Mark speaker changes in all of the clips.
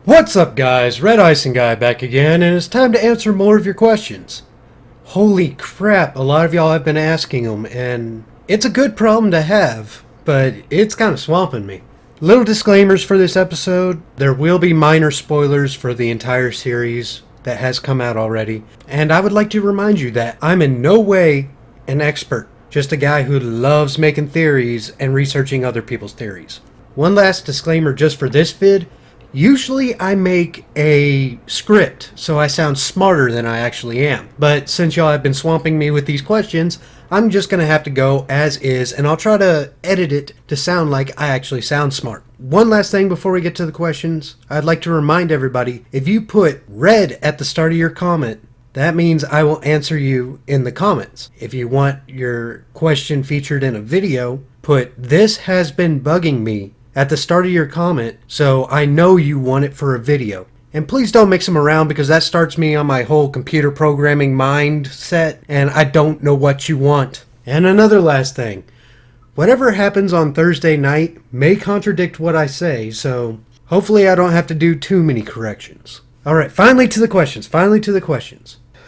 Speaker 1: What's up, guys? Red Icing Guy back again, and it's time to answer more of your questions. Holy crap, a lot of y'all have been asking them, and it's a good problem to have, but it's kind of swamping me. Little disclaimers for this episode. There will be minor spoilers for the entire series that has come out already, and I would like to remind you that I'm in no way an expert, just a guy who loves making theories and researching other people's theories. One last disclaimer just for this vid. Usually I make a script so I sound smarter than I actually am. But since y'all have been swamping me with these questions, I'm just going to have to go as is, and I'll try to edit it to sound like I actually sound smart. One last thing before we get to the questions. I'd like to remind everybody, if you put red at the start of your comment, that means I will answer you in the comments. If you want your question featured in a video, put "This has been bugging me" at the start of your comment, so I know you want it for a video. And please don't mix them around, because that starts me on my whole computer programming mindset, and I don't know what you want. And another last thing. Whatever happens on Thursday night may contradict what I say, so hopefully I don't have to do too many corrections. Alright, finally to the questions.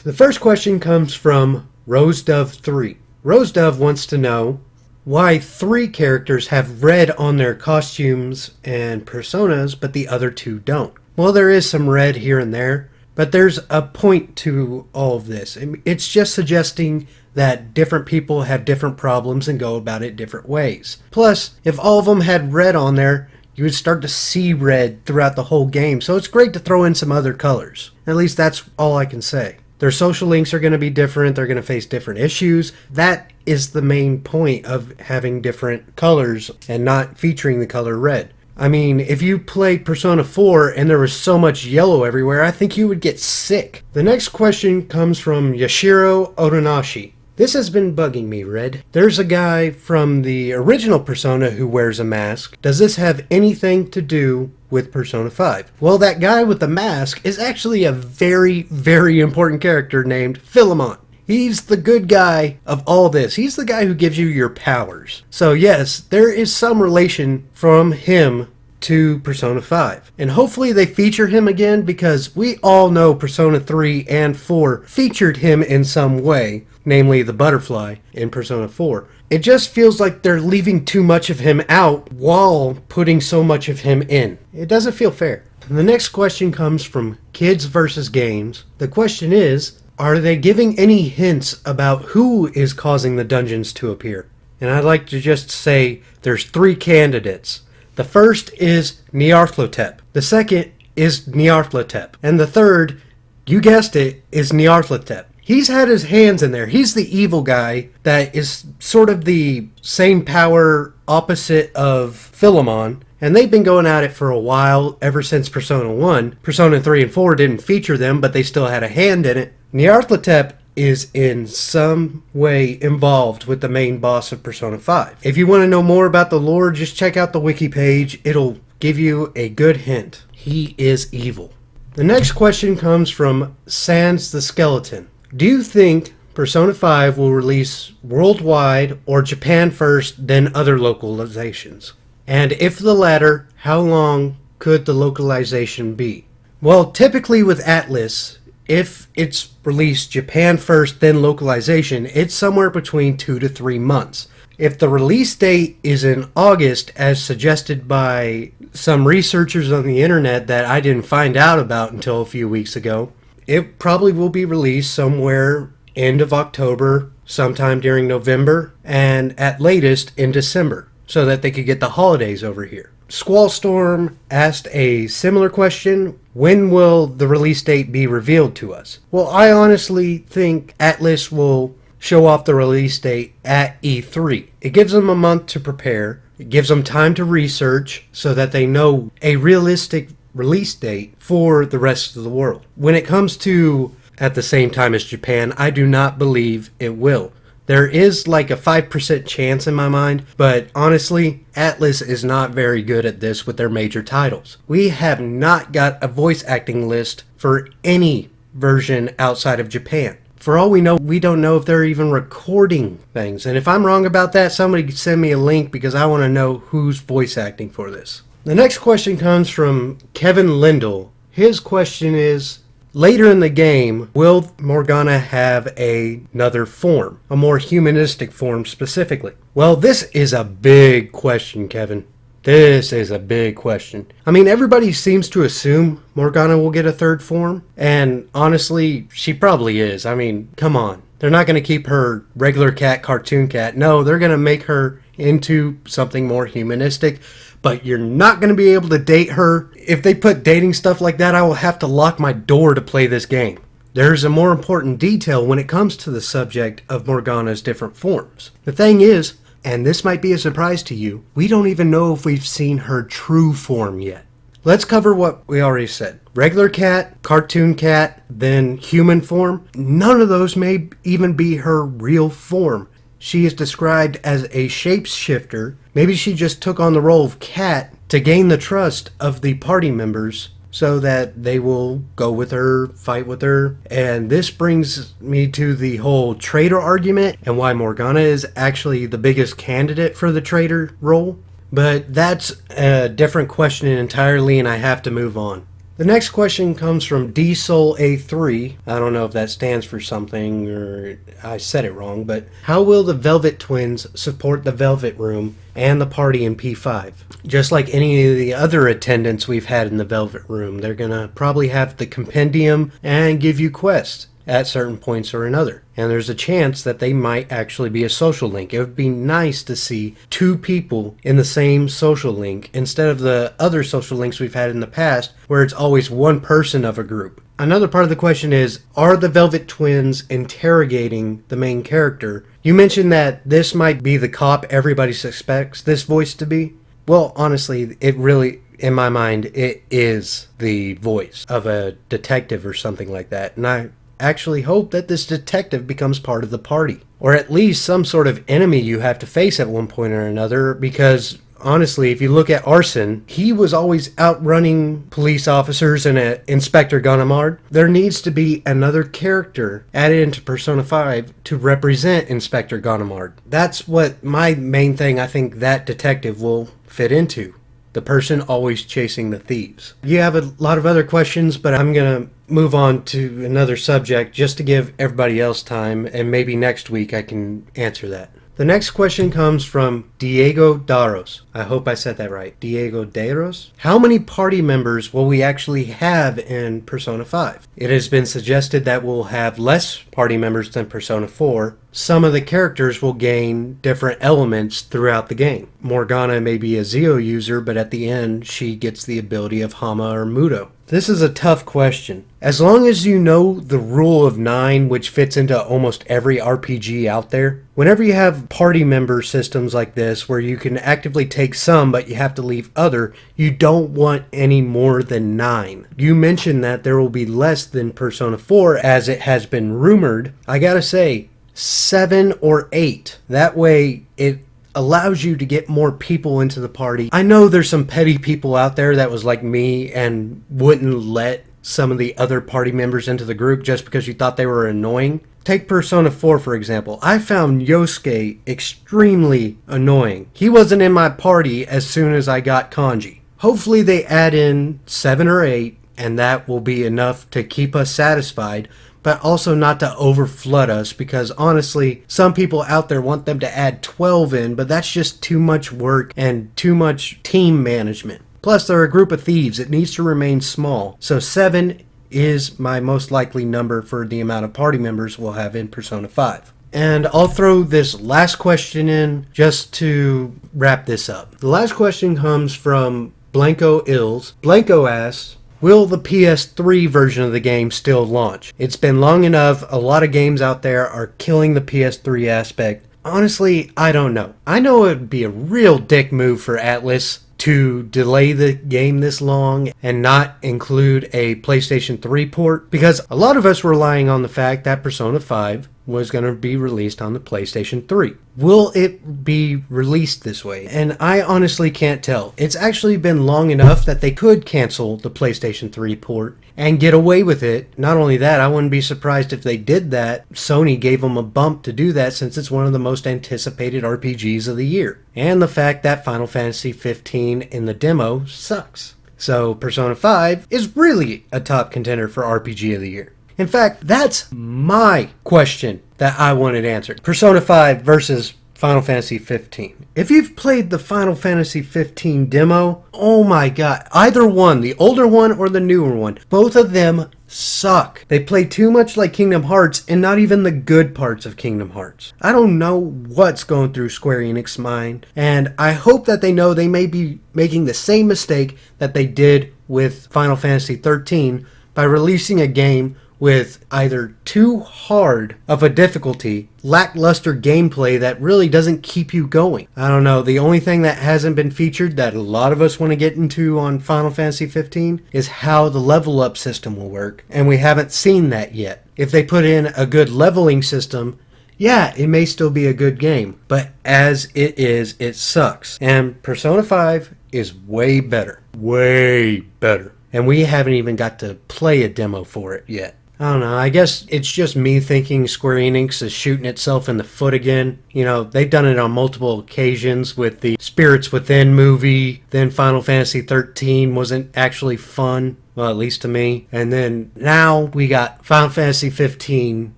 Speaker 1: The first question comes from Rose Dove 3. Rose Dove wants to know why 3 characters have red on their costumes and personas, but the other 2 don't. Well, there is some red here and there, but there's a point to all of this. It's just suggesting that different people have different problems and go about it different ways. Plus, if all of them had red on there, you would start to see red throughout the whole game, so it's great to throw in some other colors. At least that's all I can say. Their social links are going to be different. They're going to face different issues. That is the main point of having different colors and not featuring the color red. I mean, if you played Persona 4 and there was so much yellow everywhere, I think you would get sick. The next question comes from Yashiro Otonashi. This has been bugging me, Red. There's a guy from the original Persona who wears a mask. Does this have anything to do with Persona 5? Well, that guy with the mask is actually a very, very important character named Philemon. He's the good guy of all this. He's the guy who gives you your powers. So yes, there is some relation from him to Persona 5. And hopefully they feature him again, because we all know Persona 3 and 4 featured him in some way, namely the butterfly in Persona 4. It just feels like they're leaving too much of him out while putting so much of him in. It doesn't feel fair. And the next question comes from Kids vs. Games. The question is, are they giving any hints about who is causing the dungeons to appear? And I'd like to just say there's 3 candidates. The first is Nyarlathotep. The second is Nyarlathotep. And the third, you guessed it, is Nyarlathotep. He's had his hands in there. He's the evil guy that is sort of the same power opposite of Philemon. And they've been going at it for a while, ever since Persona 1. Persona 3 and 4 didn't feature them, but they still had a hand in it. Nyarlathotep is in some way involved with the main boss of Persona 5. If you want to know more about the lore, just check out the wiki page. It'll give you a good hint. He is evil. The next question comes from Sans the Skeleton. Do you think Persona 5 will release worldwide or Japan first, then other localizations? And if the latter, how long could the localization be? Well, typically with Atlus, if it's released Japan first, then localization, it's somewhere between 2 to 3 months. If the release date is in August, as suggested by some researchers on the internet that I didn't find out about until a few weeks ago, it probably will be released somewhere end of October, sometime during November, and at latest in December, so that they could get the holidays over here. Squallstorm asked a similar question. When will the release date be revealed to us? Well, I honestly think Atlus will show off the release date at E3. It gives them a month to prepare. It gives them time to research so that they know a realistic release date for the rest of the world. When it comes to at the same time as Japan, I do not believe it will. There is like a 5% chance in my mind, but honestly, Atlus is not very good at this with their major titles. We have not got a voice acting list for any version outside of Japan. For all we know, we don't know if they're even recording things. And if I'm wrong about that, somebody send me a link, because I want to know who's voice acting for this. The next question comes from Kevin Lindell. His question is, later in the game, will Morgana have another form? A more humanistic form specifically? Well, this is a big question, Kevin. This is a big question. I mean, everybody seems to assume Morgana will get a third form, and honestly, she probably is. I mean, come on. They're not going to keep her regular cat, cartoon cat. No, they're going to make her into something more humanistic, but you're not going to be able to date her. If they put dating stuff like that, I will have to lock my door to play this game. There's a more important detail when it comes to the subject of Morgana's different forms. The thing is, and this might be a surprise to you, we don't even know if we've seen her true form yet. Let's cover what we already said. Regular cat, cartoon cat, then human form. None of those may even be her real form. She is described as a shapeshifter. Maybe she just took on the role of cat to gain the trust of the party members so that they will go with her, fight with her. And this brings me to the whole traitor argument and why Morgana is actually the biggest candidate for the traitor role. But that's a different question entirely, and I have to move on. The next question comes from DSoulA3. I don't know if that stands for something or I said it wrong, but how will the Velvet Twins support the Velvet Room and the party in P5? Just like any of the other attendants we've had in the Velvet Room, they're gonna probably have the compendium and give you quests at certain points or another. And there's a chance that they might actually be a social link. It would be nice to see two people in the same social link instead of the other social links we've had in the past where it's always one person of a group. Another part of the question is, are the Velvet Twins interrogating the main character? You mentioned that this might be the cop everybody suspects this voice to be. Well, honestly, it really, in my mind, it is the voice of a detective or something like that. And I actually hope that this detective becomes part of the party, or at least some sort of enemy you have to face at one point or another, because honestly, if you look at Arson, he was always outrunning police officers and Inspector Ganimard. There needs to be another character added into Persona 5 to represent Inspector Ganimard. That's what my main thing I think that detective will fit into. The person always chasing the thieves. You have a lot of other questions, but I'm going to move on to another subject just to give everybody else time, and maybe next week I can answer that. The next question comes from Diego Daros. I hope I said that right. Diego Daros? How many party members will we actually have in Persona 5? It has been suggested that we'll have less party members than Persona 4. Some of the characters will gain different elements throughout the game. Morgana may be a Zio user, but at the end she gets the ability of Hama or Muto. This is a tough question. As long as you know the rule of 9, which fits into almost every RPG out there, whenever you have party member systems like this where you can actively take some but you have to leave other, you don't want any more than 9. You mentioned that there will be less than Persona 4 as it has been rumored. I gotta say, 7 or 8. That way it allows you to get more people into the party. I know there's some petty people out there that was like me and wouldn't let some of the other party members into the group just because you thought they were annoying. Take Persona 4 for example. I found Yosuke extremely annoying. He wasn't in my party as soon as I got Kanji. Hopefully they add in 7 or 8 and that will be enough to keep us satisfied, but also not to overflood us, because honestly, some people out there want them to add 12 in, but that's just too much work and too much team management. Plus, they're a group of thieves. It needs to remain small. So 7 is my most likely number for the amount of party members we'll have in Persona 5. And I'll throw this last question in just to wrap this up. The last question comes from Blanco Ills. Blanco asks, will the PS3 version of the game still launch? It's been long enough. A lot of games out there are killing the PS3 aspect. Honestly, I don't know. I know it would be a real dick move for Atlus to delay the game this long and not include a PlayStation 3 port, because a lot of us were relying on the fact that Persona 5 was going to be released on the PlayStation 3. Will it be released this way? And I honestly can't tell. It's actually been long enough that they could cancel the PlayStation 3 port and get away with it. Not only that, I wouldn't be surprised if they did that. Sony gave them a bump to do that since it's one of the most anticipated RPGs of the year. And the fact that Final Fantasy 15 in the demo sucks. So Persona 5 is really a top contender for RPG of the year. In fact, that's my question that I wanted answered. Persona 5 versus Final Fantasy 15. If you've played the Final Fantasy 15 demo, oh my god, either one, the older one or the newer one, both of them suck. They play too much like Kingdom Hearts and not even the good parts of Kingdom Hearts. I don't know what's going through Square Enix's mind, and I hope that they know they may be making the same mistake that they did with Final Fantasy 13 by releasing a game with either too hard of a difficulty, lackluster gameplay that really doesn't keep you going. I don't know, the only thing that hasn't been featured that a lot of us want to get into on Final Fantasy 15 is how the level up system will work, and we haven't seen that yet. If they put in a good leveling system, yeah, it may still be a good game, but as it is, it sucks. And Persona 5 is way better. Way better. And we haven't even got to play a demo for it yet. I don't know, I guess it's just me thinking Square Enix is shooting itself in the foot again. You know, they've done it on multiple occasions with the Spirits Within movie, then Final Fantasy 13 wasn't actually fun, well, at least to me. And then now we got Final Fantasy 15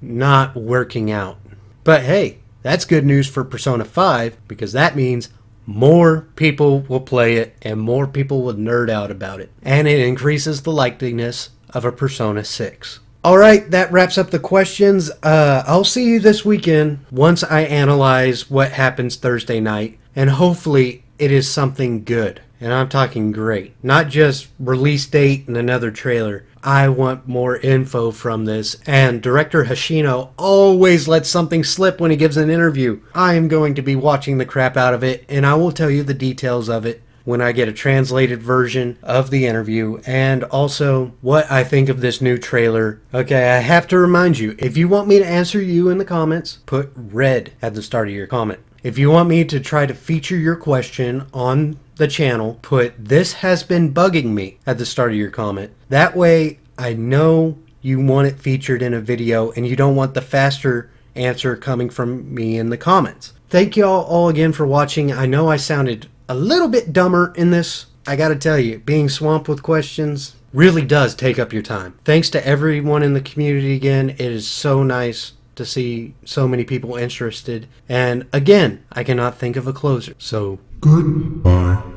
Speaker 1: not working out. But hey, that's good news for Persona 5, because that means more people will play it and more people will nerd out about it. And it increases the likeliness of a Persona 6. Alright, that wraps up the questions. I'll see you this weekend once I analyze what happens Thursday night. And hopefully it is something good. And I'm talking great. Not just release date and another trailer. I want more info from this. And director Hoshino always lets something slip when he gives an interview. I am going to be watching the crap out of it, and I will tell you the details of it when I get a translated version of the interview, and also what I think of this new trailer. Okay, I have to remind you, if you want me to answer you in the comments, put red at the start of your comment. If you want me to try to feature your question on the channel, put "this has been bugging me" at the start of your comment. That way I know you want it featured in a video and you don't want the faster answer coming from me in the comments. Thank you all again for watching. I know I sounded a little bit dumber in this. I gotta tell you, being swamped with questions really does take up your time. Thanks to everyone in the community again. It is so nice to see so many people interested. And again, I cannot think of a closer. So, goodbye.